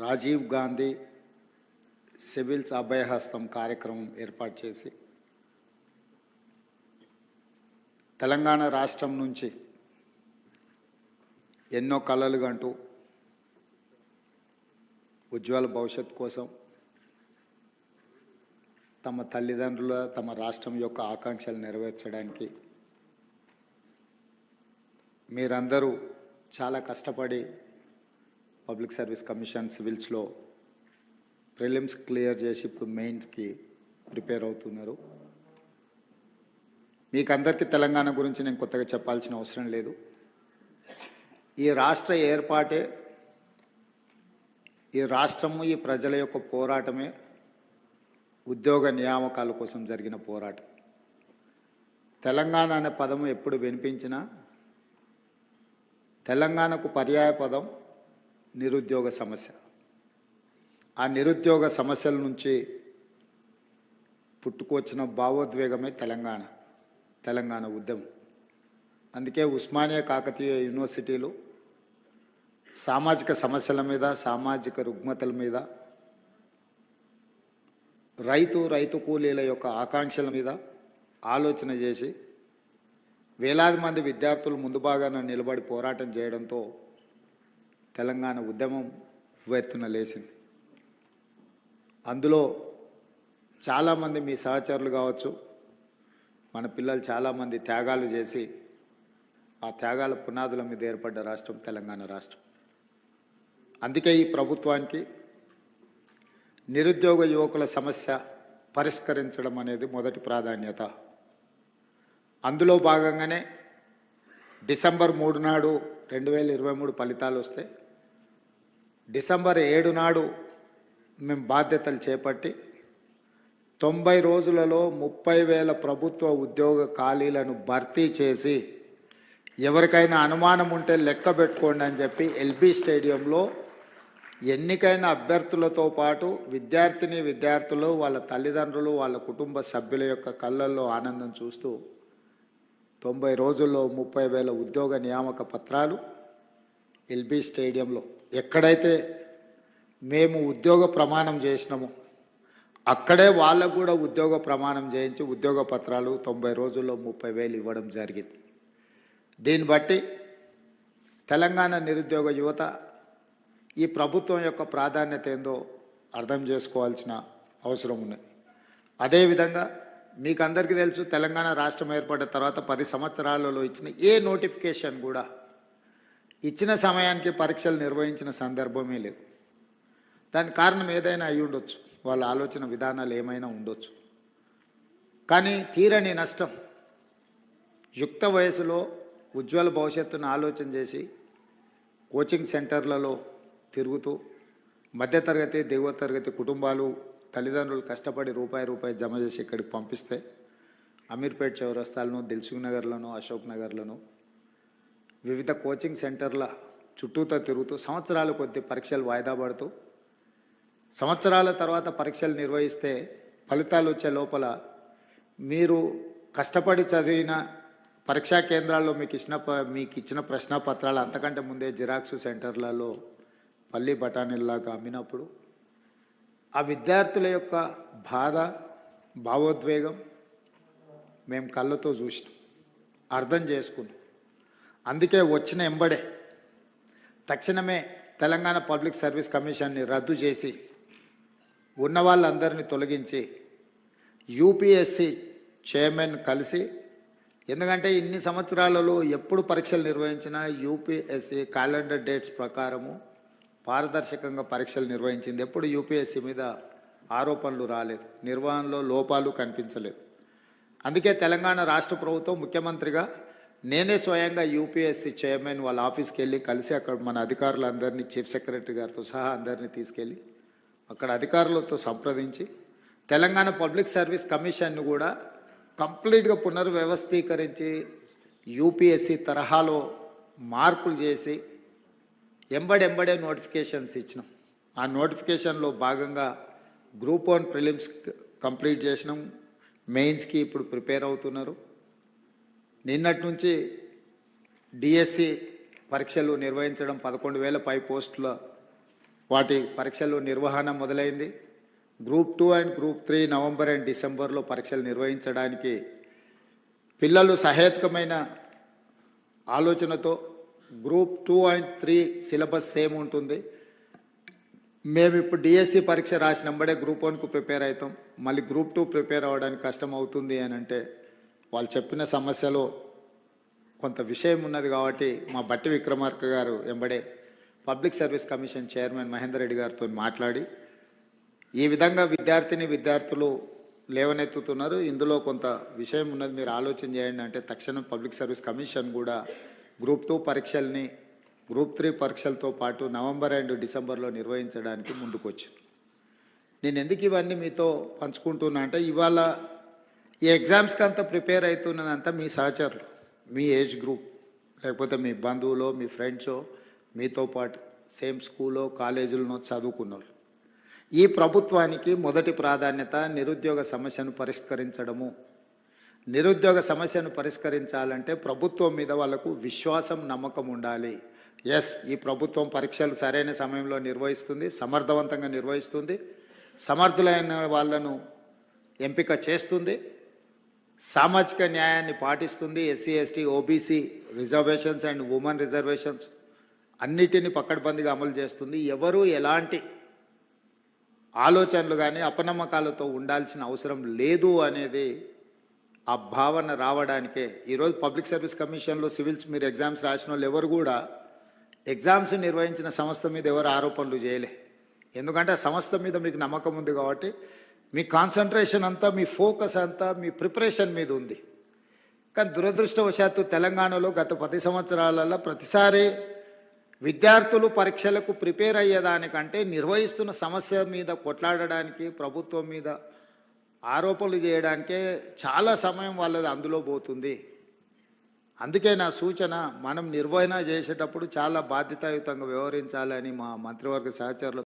Rajiv Gandhi civils అభయహస్తం కార్యక్రమం ఏర్పాటు చేసి తెలంగాణ రాష్ట్రం నుంచి ఎన్నో కలలు కంటూ ఉజ్వల భవిష్యత్తు కోసం తమ తల్లిదండ్రుల తమ రాష్ట్రం యొక్క ఆకాంక్షలు నెరవేర్చడానికి మీరందరూ చాలా కష్టపడి పబ్లిక్ సర్వీస్ కమిషన్ సివిల్స్లో ప్రిలిమ్స్ క్లియర్ చేసి ఇప్పుడు మెయిన్స్కి ప్రిపేర్ అవుతున్నారు. మీకు అందరికీ తెలంగాణ గురించి నేను కొత్తగా చెప్పాల్సిన అవసరం లేదు. ఈ రాష్ట్ర ఏర్పాటే, ఈ రాష్ట్రము ఈ ప్రజల యొక్క పోరాటమే ఉద్యోగ నియామకాల కోసం జరిగిన పోరాటం. తెలంగాణ అనే పదం ఎప్పుడు వినిపించినా తెలంగాణకు పర్యాయ పదం నిరుద్యోగ సమస్య. ఆ నిరుద్యోగ సమస్యల నుంచి పుట్టుకొచ్చిన భావోద్వేగమే తెలంగాణ ఉద్యమం. అందుకే ఉస్మానియా కాకతీయ యూనివర్సిటీలు సామాజిక సమస్యల మీద, సామాజిక రుగ్మతల మీద, రైతు కూలీల యొక్క ఆకాంక్షల మీద ఆలోచన చేసి వేలాది మంది విద్యార్థులు ముందు భాగాన నిలబడి పోరాటం చేయడంతో తెలంగాణ ఉద్యమం ఉవ్వెత్తున లేచింది. అందులో చాలామంది మీ సహచరులు కావచ్చు, మన పిల్లలు చాలామంది త్యాగాలు చేసి ఆ త్యాగాల పునాదుల మీద ఏర్పడ్డ రాష్ట్రం తెలంగాణ రాష్ట్రం. అందుకే ఈ ప్రభుత్వానికి నిరుద్యోగ యువకుల సమస్య పరిష్కరించడం అనేది మొదటి ప్రాధాన్యత. అందులో భాగంగానే డిసెంబర్ 3 నాడు 2023 ఫలితాలు వస్తే డిసెంబర్ 7 నాడు మేము బాధ్యతలు చేపట్టి 90 రోజులలో 30,000 ప్రభుత్వ ఉద్యోగ ఖాళీలను భర్తీ చేసి ఎవరికైనా అనుమానం ఉంటే లెక్క పెట్టుకోండి అని చెప్పి ఎల్బీ స్టేడియంలో ఎన్నికైన అభ్యర్థులతో పాటు విద్యార్థులు, వాళ్ళ తల్లిదండ్రులు, వాళ్ళ కుటుంబ సభ్యుల యొక్క కళ్ళల్లో ఆనందం చూస్తూ 90 రోజుల్లో 30,000 ఉద్యోగ నియామక పత్రాలు ఎల్బీ స్టేడియంలో ఎక్కడైతే మేము ఉద్యోగ ప్రమాణం చేసినామో అక్కడే వాళ్ళకు కూడా ఉద్యోగ ప్రమాణం చేయించి ఉద్యోగ పత్రాలు 90 రోజుల్లో 30,000 ఇవ్వడం జరిగింది. దీన్ని బట్టి తెలంగాణ నిరుద్యోగ యువత ఈ ప్రభుత్వం యొక్క ప్రాధాన్యత ఏందో అర్థం చేసుకోవాల్సిన అవసరం ఉన్నది. అదేవిధంగా మీకు అందరికీ తెలుసు, తెలంగాణ రాష్ట్రం ఏర్పడిన తర్వాత 10 సంవత్సరాలలో ఇచ్చిన ఏ నోటిఫికేషన్ కూడా ఇచ్చిన సమయానికి పరీక్షలు నిర్వహించిన సందర్భమే లేదు. దానికి కారణం ఏదైనా అయి ఉండొచ్చు, వాళ్ళ ఆలోచన విధానాలు ఏమైనా ఉండొచ్చు. కానీ తీరని నష్టం, యుక్త వయసులో ఉజ్వల భవిష్యత్తును ఆలోచన చేసి కోచింగ్ సెంటర్లలో తిరుగుతూ మధ్యతరగతి, దిగువ తరగతి కుటుంబాలు తల్లిదండ్రులు కష్టపడి రూపాయి జమ చేసి ఇక్కడికి పంపిస్తే అమీర్పేట్ చౌరస్తాలను, దిల్సుఖ్ నగర్లను, అశోక్ నగర్లను వివిధ కోచింగ్ సెంటర్ల చుట్టూతో తిరుగుతూ సంవత్సరాల కొద్ది పరీక్షలు వాయిదా పడుతూ సంవత్సరాల తర్వాత పరీక్షలు నిర్వహిస్తే ఫలితాలు వచ్చే లోపల మీరు కష్టపడి చదివిన పరీక్షా కేంద్రాల్లో మీకు ఇచ్చిన ప్రశ్నపత్రాలు అంతకంటే ముందే జిరాక్స్ సెంటర్లలో పల్లి బఠానీల్లాగా అమ్మినప్పుడు ఆ విద్యార్థుల యొక్క బాధ, భావోద్వేగం మేము కళ్ళతో చూసినాం, అర్థం చేసుకున్నాం. అందుకే వచ్చిన ఎంబడే తక్షణమే తెలంగాణ పబ్లిక్ సర్వీస్ కమిషన్ని రద్దు చేసి ఉన్న వాళ్ళందరినీ తొలగించి యూపీఎస్సీ చైర్మన్ కలిసి, ఎందుకంటే ఇన్ని సంవత్సరాలలో ఎప్పుడు పరీక్షలు నిర్వహించినా యూపీఎస్సీ క్యాలెండర్ డేట్స్ ప్రకారము పారదర్శకంగా పరీక్షలు నిర్వహించింది. ఎప్పుడు యూపీఎస్సీ మీద ఆరోపణలు రాలేదు, నిర్వహణలో లోపాలు కనిపించలేదు. అందుకే తెలంగాణ రాష్ట్ర ప్రభుత్వం ముఖ్యమంత్రిగా నేనే స్వయంగా యూపీఎస్సీ చైర్మన్ వాళ్ళ ఆఫీస్కి వెళ్ళి కలిసి అక్కడ మన అధికారులందరినీ, చీఫ్ సెక్రటరీ గారితో సహా అందరినీ తీసుకెళ్ళి అక్కడ అధికారులతో సంప్రదించి తెలంగాణ పబ్లిక్ సర్వీస్ కమిషన్ను కూడా కంప్లీట్గా పునర్వ్యవస్థీకరించి యూపీఎస్సీ తరహాలో మార్పులు చేసి ఎంబడే నోటిఫికేషన్స్ ఇచ్చినాం. ఆ నోటిఫికేషన్లో భాగంగా గ్రూప్ 1 ప్రిలిమ్స్ కంప్లీట్ చేసినాం, మెయిన్స్కి ఇప్పుడు ప్రిపేర్ అవుతున్నారు. నిన్నటి నుంచి డిఎస్సి పరీక్షలు నిర్వహించడం 11,000 పై పోస్టుల వాటి పరీక్షలు నిర్వహణ మొదలైంది. Group 2 and group 3 November and డిసెంబర్లో పరీక్షలు నిర్వహించడానికి పిల్లలు సహేతుకమైన ఆలోచనతో గ్రూప్ 2 అండ్ 3 సిలబస్ సేమ్ ఉంటుంది. మేము ఇప్పుడు డిఎస్సి పరీక్ష రాసినంబడే గ్రూప్ 1కు ప్రిపేర్ అవుతాం. మళ్ళీ గ్రూప్ 2 ప్రిపేర్ అవ్వడానికి కష్టం అవుతుంది అని అంటే వాళ్ళు చెప్పిన సమస్యలో కొంత విషయం ఉన్నది కాబట్టి మా బట్టి విక్రమార్క గారు ఎంబడే public service commission chairman Mahender Reddy గారితో మాట్లాడి ఈ విధంగా విద్యార్థులు లేవనెత్తుతున్నారు, ఇందులో కొంత విషయం ఉన్నది, మీరు ఆలోచన చేయండి అంటే తక్షణం పబ్లిక్ సర్వీస్ కమిషన్ కూడా గ్రూప్ 2 పరీక్షల్ని గ్రూప్ 3 పరీక్షలతో పాటు నవంబర్ అండ్ డిసెంబర్లో నిర్వహించడానికి ముందుకు వచ్చింది. నేను ఎందుకు ఇవన్నీ మీతో పంచుకుంటున్నా అంటే ఇవాళ ఈ ఎగ్జామ్స్కి అంతా ప్రిపేర్ అవుతున్నదంతా మీ సహచరులు, మీ ఏజ్ గ్రూప్, లేకపోతే మీ బంధువులో మీ ఫ్రెండ్సో, మీతో పాటు సేమ్ స్కూల్లో కాలేజీలను చదువుకున్నారు. ఈ ప్రభుత్వానికి మొదటి ప్రాధాన్యత నిరుద్యోగ సమస్యను పరిష్కరించడము. నిరుద్యోగ సమస్యను పరిష్కరించాలంటే ప్రభుత్వం మీద వాళ్ళకు విశ్వాసం, నమ్మకం ఉండాలి. ఎస్, ఈ ప్రభుత్వం పరీక్షలు సరైన సమయంలో నిర్వహిస్తుంది, సమర్థవంతంగా నిర్వహిస్తుంది, సమర్థులైన వాళ్ళను ఎంపిక చేస్తుంది, సామాజిక న్యాయాన్ని పాటిస్తుంది, SC ST OBC reservations and women reservations అన్నిటినీ పకడ్బందీగా అమలు చేస్తుంది. ఎవరు ఎలాంటి ఆలోచనలు కానీ అపనమ్మకాలతో ఉండాల్సిన అవసరం లేదు అనేది ఆ భావన రావడానికే ఈరోజు పబ్లిక్ సర్వీస్ కమిషన్లో సివిల్స్ మీరు ఎగ్జామ్స్ రాసిన వాళ్ళు ఎవరు కూడా ఎగ్జామ్స్ నిర్వహించిన సంస్థ మీద ఎవరు ఆరోపణలు చేయలే. ఎందుకంటే ఆ సంస్థ మీద మీకు నమ్మకం ఉంది కాబట్టి మీ కాన్సన్ట్రేషన్ అంతా, మీ ఫోకస్ అంతా మీ ప్రిపరేషన్ మీద ఉంది. కానీ దురదృష్టవశాత్తు తెలంగాణలో గత 10 సంవత్సరాలలో ప్రతిసారి విద్యార్థులు పరీక్షలకు ప్రిపేర్ అయ్యేదానికంటే నిర్వహిస్తున్న సమస్య మీద కొట్లాడడానికి, ప్రభుత్వం మీద ఆరోపణలు చేయడానికే చాలా సమయం వాళ్ళది అందులో పోతుంది. అందుకే నా సూచన, మనం నిర్వహణ చేసేటప్పుడు చాలా బాధ్యతాయుతంగా వ్యవహరించాలని మా మంత్రివర్గ సహచరులు